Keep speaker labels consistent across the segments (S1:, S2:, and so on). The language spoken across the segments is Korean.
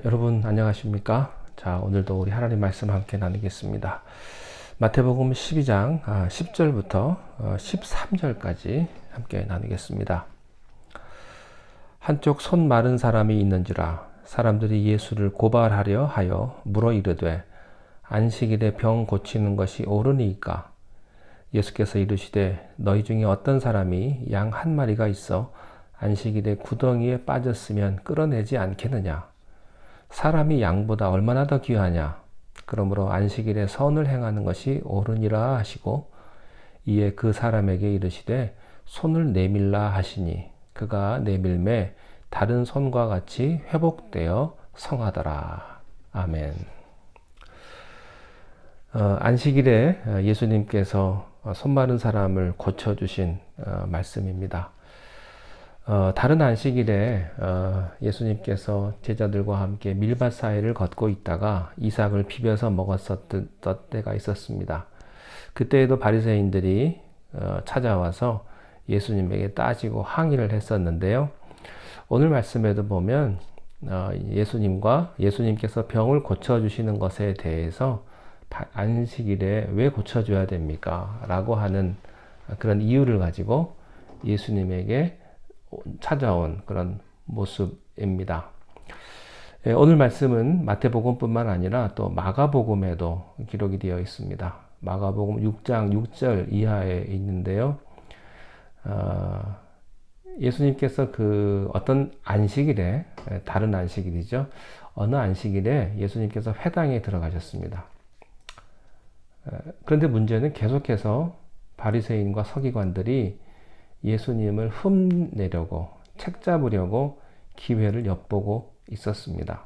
S1: 여러분 안녕하십니까? 자, 오늘도 우리 하나님 말씀 함께 나누겠습니다. 마태복음 12장 10절부터 13절까지 함께 나누겠습니다. 한쪽 손 마른 사람이 있는지라 사람들이 예수를 고발하려 하여 물어 이르되 안식일에 병 고치는 것이 옳으니까? 예수께서 이르시되 너희 중에 어떤 사람이 양 한 마리가 있어 안식일에 구덩이에 빠졌으면 끌어내지 않겠느냐? 사람이 양보다 얼마나 더 귀하냐? 그러므로 안식일에 선을 행하는 것이 옳으니라 하시고 이에 그 사람에게 이르시되 손을 내밀라 하시니 그가 내밀매 다른 손과 같이 회복되어 성하더라. 아멘. 안식일에 예수님께서 손 마른 사람을 고쳐주신 말씀입니다. 다른 안식일에 예수님께서 제자들과 함께 밀밭 사이를 걷고 있다가 이삭을 비벼서 먹었었던 때가 있었습니다. 그때에도 바리새인들이 찾아와서 예수님에게 따지고 항의를 했었는데요. 오늘 말씀에도 보면 예수님께서 병을 고쳐주시는 것에 대해서 안식일에 왜 고쳐줘야 됩니까? 라고 하는 그런 이유를 가지고 예수님에게 찾아온 그런 모습입니다. 오늘 말씀은 마태복음뿐만 아니라 또 마가복음에도 기록이 되어 있습니다. 마가복음 6장 6절 이하에 있는데요. 예수님께서 그 어떤 안식일에, 다른 안식일이죠. 어느 안식일에 예수님께서 회당에 들어가셨습니다. 그런데 문제는 계속해서 바리새인과 서기관들이 예수님을 흠내려고 책 잡으려고 기회를 엿보고 있었습니다.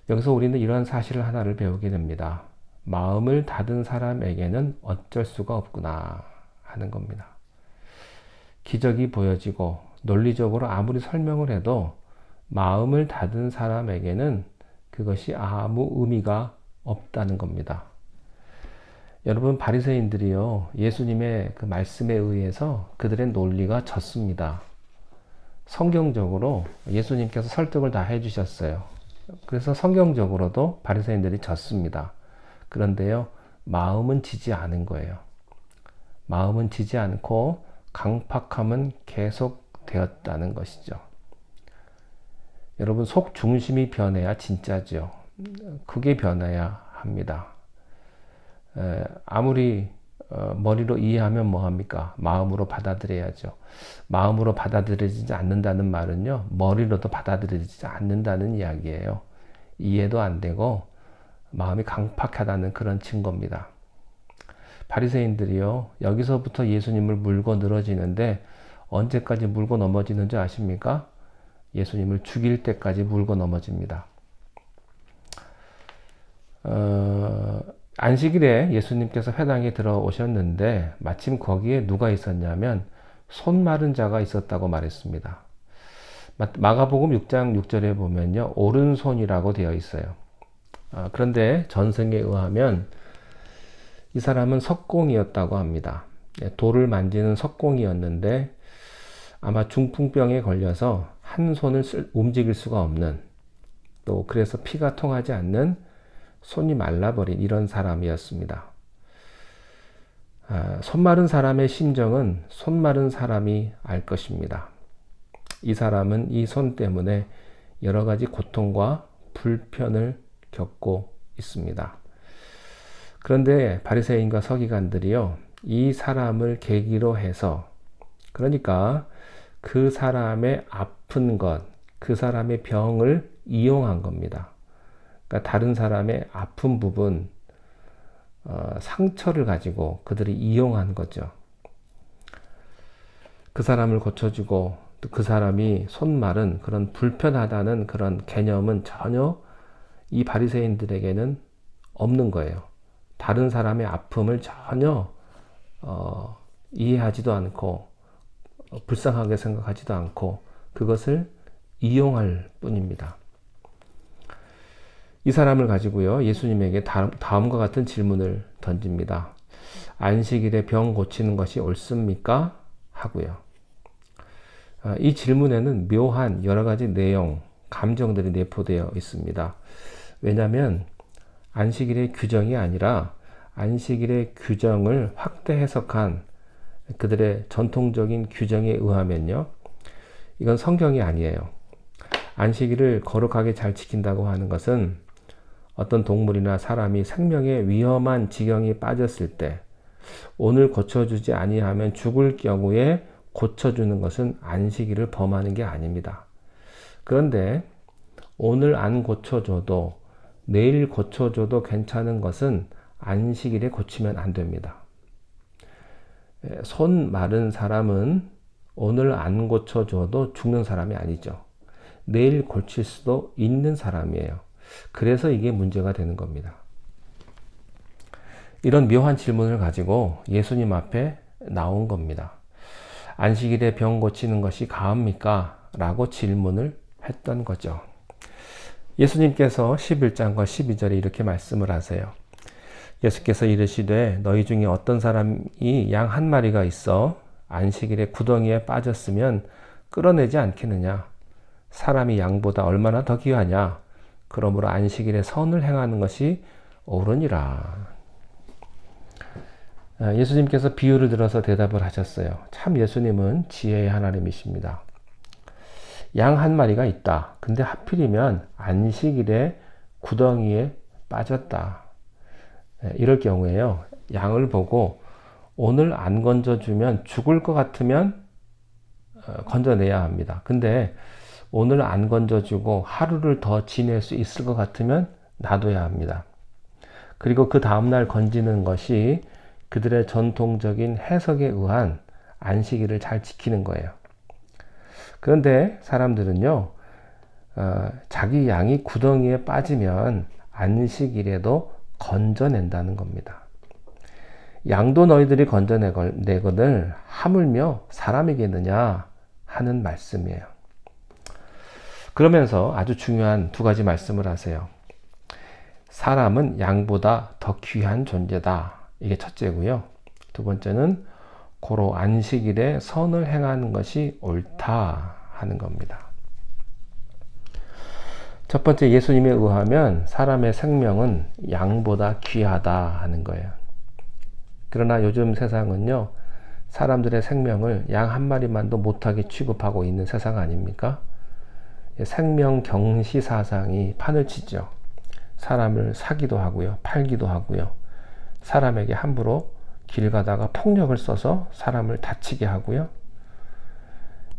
S1: 여기서 우리는 이러한 사실을 하나를 배우게 됩니다. 마음을 닫은 사람에게는 어쩔 수가 없구나 하는 겁니다. 기적이 보여지고 논리적으로 아무리 설명을 해도 마음을 닫은 사람에게는 그것이 아무 의미가 없다는 겁니다. 여러분, 바리새인들이요, 예수님의 그 말씀에 의해서 그들의 논리가 졌습니다. 성경적으로 예수님께서 설득을 다 해주셨어요. 그래서 성경적으로도 바리새인들이 졌습니다. 그런데요, 마음은 지지 않은 거예요. 마음은 지지 않고 강팍함은 계속되었다는 것이죠. 여러분, 속 중심이 변해야 진짜죠. 그게 변해야 합니다. 아무리 머리로 이해하면 뭐합니까? 마음으로 받아들여야죠. 마음으로 받아들여지지 않는다는 말은요, 머리로도 받아들여지지 않는다는 이야기예요. 이해도 안 되고 마음이 강팍하다는 그런 증거입니다. 바리새인들이요, 여기서부터 예수님을 물고 늘어지는데 언제까지 물고 넘어지는지 아십니까? 예수님을 죽일 때까지 물고 넘어집니다. 안식일에 예수님께서 회당에 들어오셨는데 마침 거기에 누가 있었냐면 손 마른 자가 있었다고 말했습니다. 마가복음 6장 6절에 보면요, 오른손이라고 되어 있어요. 그런데 전승에 의하면 이 사람은 석공이었다고 합니다. 돌을 만지는 석공이었는데 아마 중풍병에 걸려서 한 손을 움직일 수가 없는, 또 그래서 피가 통하지 않는, 손이 말라버린 이런 사람이었습니다. 손 마른 사람의 심정은 손 마른 사람이 알 것입니다. 이 사람은 이 손 때문에 여러 가지 고통과 불편을 겪고 있습니다. 그런데 바리새인과 서기관들이요, 이 사람을 계기로 해서, 그러니까 그 사람의 아픈 것, 그 사람의 병을 이용한 겁니다. 그러니까 다른 사람의 아픈 부분, 상처를 가지고 그들이 이용한 거죠. 그 사람을 고쳐주고 또 그 사람이 손말은 그런 불편하다는 그런 개념은 전혀 이 바리새인들에게는 없는 거예요. 다른 사람의 아픔을 전혀 이해하지도 않고 불쌍하게 생각하지도 않고 그것을 이용할 뿐입니다. 이 사람을 가지고요, 예수님에게 다음과 같은 질문을 던집니다. 안식일에 병 고치는 것이 옳습니까? 하고요. 이 질문에는 묘한 여러 가지 내용, 감정들이 내포되어 있습니다. 왜냐하면 안식일의 규정이 아니라 안식일의 규정을 확대 해석한 그들의 전통적인 규정에 의하면요, 이건 성경이 아니에요. 안식일을 거룩하게 잘 지킨다고 하는 것은 어떤 동물이나 사람이 생명의 위험한 지경에 빠졌을 때 오늘 고쳐주지 아니하면 죽을 경우에 고쳐주는 것은 안식일을 범하는 게 아닙니다. 그런데 오늘 안 고쳐줘도 내일 고쳐줘도 괜찮은 것은 안식일에 고치면 안 됩니다. 손 마른 사람은 오늘 안 고쳐줘도 죽는 사람이 아니죠. 내일 고칠 수도 있는 사람이에요. 그래서 이게 문제가 되는 겁니다. 이런 묘한 질문을 가지고 예수님 앞에 나온 겁니다. 안식일에 병 고치는 것이 가합니까? 라고 질문을 했던 거죠. 예수님께서 11장과 12절에 이렇게 말씀을 하세요. 예수께서 이르시되 너희 중에 어떤 사람이 양 한 마리가 있어 안식일에 구덩이에 빠졌으면 끌어내지 않겠느냐? 사람이 양보다 얼마나 더 귀하냐? 그러므로 안식일에 선을 행하는 것이 옳으니라. 예수님께서 비유를 들어서 대답을 하셨어요. 참 예수님은 지혜의 하나님이십니다. 양 한 마리가 있다. 근데 하필이면 안식일에 구덩이에 빠졌다. 이럴 경우에요, 양을 보고 오늘 안 건져주면 죽을 것 같으면 건져내야 합니다. 근데 오늘 안 건져주고 하루를 더 지낼 수 있을 것 같으면 놔둬야 합니다. 그리고 그 다음날 건지는 것이 그들의 전통적인 해석에 의한 안식일을 잘 지키는 거예요. 그런데 사람들은요, 자기 양이 구덩이에 빠지면 안식일에도 건져낸다는 겁니다. 양도 너희들이 건져내거늘 하물며 사람이겠느냐 하는 말씀이에요. 그러면서 아주 중요한 두 가지 말씀을 하세요. 사람은 양보다 더 귀한 존재다. 이게 첫째고요. 두 번째는 고로 안식일에 선을 행하는 것이 옳다 하는 겁니다. 첫 번째, 예수님에 의하면 사람의 생명은 양보다 귀하다 하는 거예요. 그러나 요즘 세상은요, 사람들의 생명을 양 한 마리만도 못하게 취급하고 있는 세상 아닙니까? 생명 경시 사상이 판을 치죠. 사람을 사기도 하고요, 팔기도 하고요, 사람에게 함부로 길 가다가 폭력을 써서 사람을 다치게 하고요.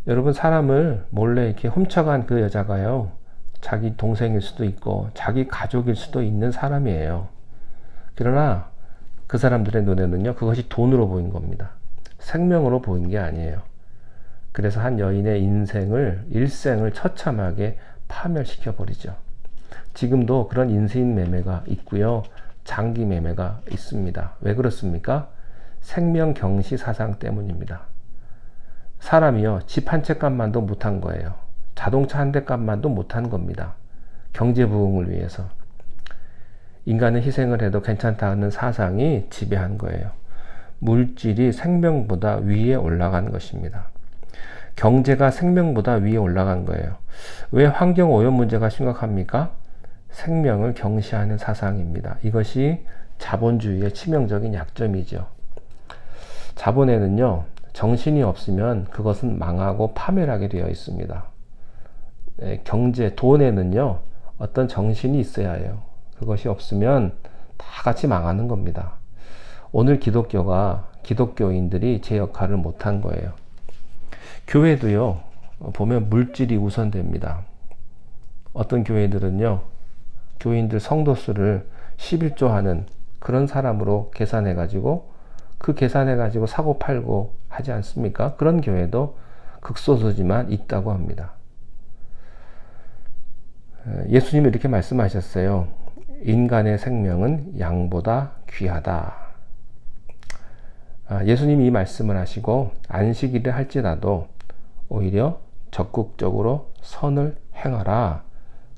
S1: 여러분, 사람을 몰래 이렇게 훔쳐간 그 여자가요, 자기 동생일 수도 있고 자기 가족일 수도 있는 사람이에요. 그러나 그 사람들의 눈에는요, 그것이 돈으로 보인 겁니다. 생명으로 보인 게 아니에요. 그래서 한 여인의 일생을 처참하게 파멸시켜 버리죠. 지금도 그런 인신 매매가 있고요, 장기 매매가 있습니다. 왜 그렇습니까? 생명 경시 사상 때문입니다. 사람이요, 집 한 채 값만도 못한 거예요. 자동차 한 대 값만도 못한 겁니다. 경제 부흥을 위해서. 인간은 희생을 해도 괜찮다는 사상이 지배한 거예요. 물질이 생명보다 위에 올라간 것입니다. 경제가 생명보다 위에 올라간 거예요. 왜 환경 오염 문제가 심각합니까? 생명을 경시하는 사상입니다. 이것이 자본주의의 치명적인 약점이죠. 자본에는요, 정신이 없으면 그것은 망하고 파멸하게 되어 있습니다. 경제, 돈에는요, 어떤 정신이 있어야 해요. 그것이 없으면 다 같이 망하는 겁니다. 오늘 기독교인들이 제 역할을 못한 거예요. 교회도요, 보면 물질이 우선됩니다. 어떤 교회들은요, 교인들 성도수를 11조 하는 그런 사람으로 계산해가지고 그 계산해가지고 사고 팔고 하지 않습니까? 그런 교회도 극소수지만 있다고 합니다. 예수님이 이렇게 말씀하셨어요. 인간의 생명은 양보다 귀하다. 예수님이 이 말씀을 하시고 안식일을 할지라도 오히려 적극적으로 선을 행하라.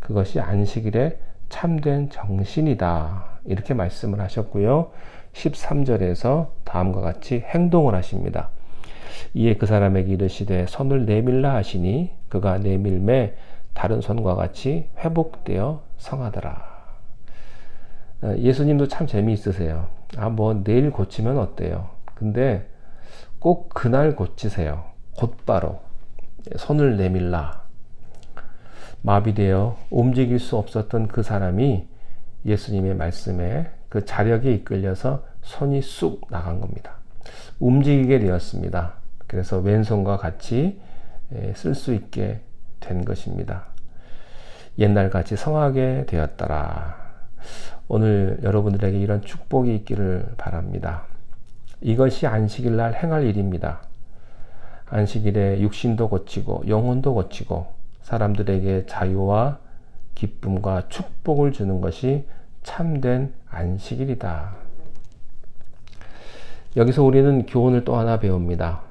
S1: 그것이 안식일의 참된 정신이다. 이렇게 말씀을 하셨고요. 13절에서 다음과 같이 행동을 하십니다. 이에 그 사람에게 이르시되 손을 내밀라 하시니 그가 내밀매 다른 손과 같이 회복되어 성하더라. 예수님도 참 재미있으세요. 뭐 내일 고치면 어때요? 근데 꼭 그날 고치세요. 곧바로 손을 내밀라. 마비되어 움직일 수 없었던 그 사람이 예수님의 말씀에 그 자력에 이끌려서 손이 쑥 나간 겁니다. 움직이게 되었습니다. 그래서 왼손과 같이 쓸 수 있게 된 것입니다. 옛날같이 성하게 되었더라. 오늘 여러분들에게 이런 축복이 있기를 바랍니다. 이것이 안식일 날 행할 일입니다. 안식일에 육신도 고치고 영혼도 고치고 사람들에게 자유와 기쁨과 축복을 주는 것이 참된 안식일이다. 여기서 우리는 교훈을 또 하나 배웁니다.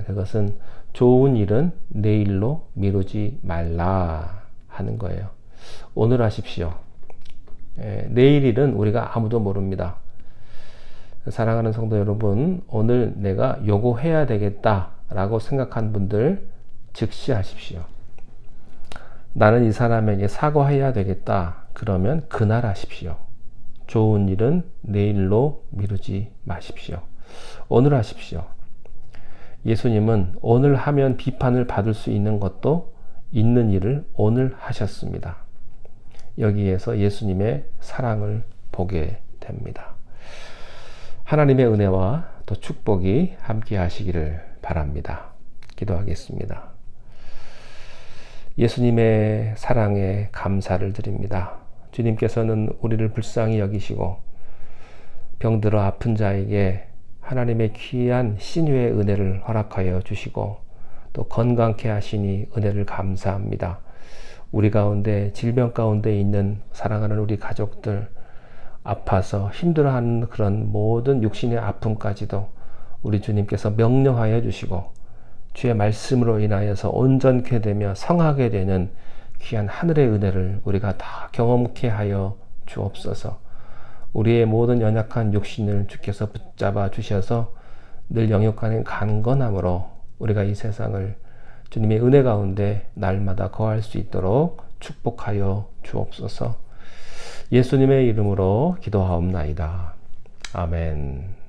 S1: 그것은 좋은 일은 내일로 미루지 말라 하는 거예요. 오늘 하십시오. 내일 일은 우리가 아무도 모릅니다. 사랑하는 성도 여러분, 오늘 내가 요거 해야 되겠다 라고 생각한 분들 즉시 하십시오. 나는 이 사람에게 사과해야 되겠다. 그러면 그날 하십시오. 좋은 일은 내일로 미루지 마십시오. 오늘 하십시오. 예수님은 오늘 하면 비판을 받을 수 있는 것도 있는 일을 오늘 하셨습니다. 여기에서 예수님의 사랑을 보게 됩니다. 하나님의 은혜와 또 축복이 함께 하시기를 바랍니다. 기도하겠습니다. 예수님의 사랑에 감사를 드립니다. 주님께서는 우리를 불쌍히 여기시고 병들어 아픈 자에게 하나님의 귀한 신유의 은혜를 허락하여 주시고 또 건강케 하시니 은혜를 감사합니다. 우리 가운데 질병 가운데 있는 사랑하는 우리 가족들, 아파서 힘들어하는 그런 모든 육신의 아픔까지도 우리 주님께서 명령하여 주시고 주의 말씀으로 인하여서 온전케 되며 성하게 되는 귀한 하늘의 은혜를 우리가 다 경험케 하여 주옵소서. 우리의 모든 연약한 육신을 주께서 붙잡아 주셔서 늘 영육간의 강건함으로 우리가 이 세상을 주님의 은혜 가운데 날마다 거할 수 있도록 축복하여 주옵소서. 예수님의 이름으로 기도하옵나이다. 아멘.